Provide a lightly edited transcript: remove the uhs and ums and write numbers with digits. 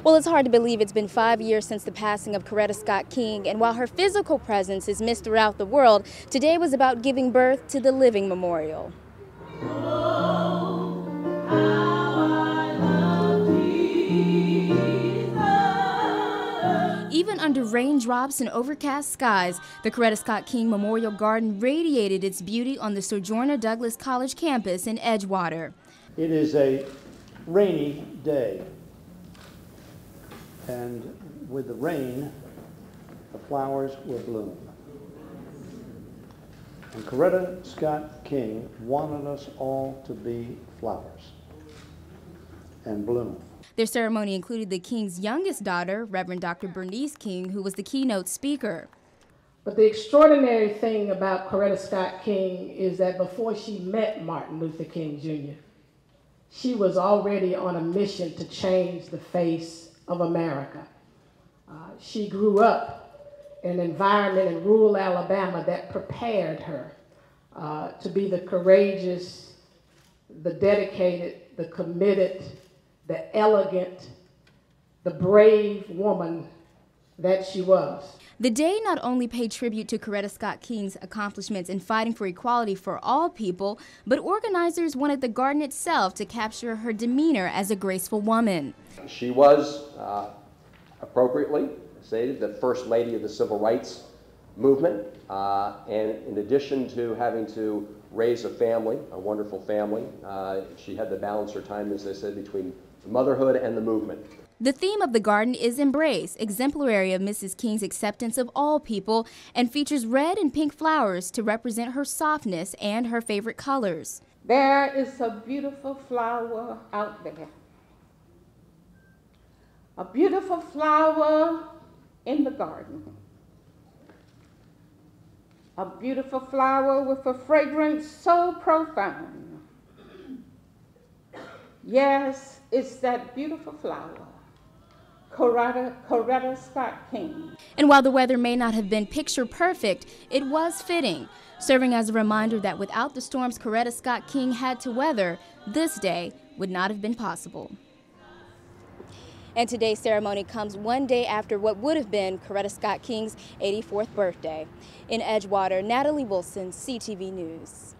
Well, it's hard to believe it's been 5 years since the passing of Coretta Scott King, and while her physical presence is missed throughout the world, today was about giving birth to the living memorial. Even under raindrops and overcast skies, the Coretta Scott King Memorial Garden radiated its beauty on the Sojourner Douglas College campus in Edgewater. It is a rainy day, and with the rain, the flowers will bloom. And Coretta Scott King wanted us all to be flowers and bloom. Their ceremony included the King's youngest daughter, Reverend Dr. Bernice King, who was the keynote speaker. But the extraordinary thing about Coretta Scott King is that before she met Martin Luther King Jr., she was already on a mission to change the face of America. She grew up in an environment in rural Alabama that prepared her to be the courageous, the dedicated, the committed, the elegant, the brave woman that she was. The day not only paid tribute to Coretta Scott King's accomplishments in fighting for equality for all people, but organizers wanted the garden itself to capture her demeanor as a graceful woman. She was, appropriately stated, the First Lady of the Civil Rights Movement, and in addition to having to raise a family, a wonderful family, she had to balance her time, as they said, between motherhood and the movement. The theme of the garden is Embrace, exemplary of Mrs. King's acceptance of all people, and features red and pink flowers to represent her softness and her favorite colors. There is a beautiful flower out there. A beautiful flower in the garden. A beautiful flower with a fragrance so profound. Yes, it's that beautiful flower, Coretta Scott King. And while the weather may not have been picture perfect, it was fitting, serving as a reminder that without the storms Coretta Scott King had to weather, this day would not have been possible. And today's ceremony comes one day after what would have been Coretta Scott King's 84th birthday. In Edgewater, Natalie Wilson, CTV News.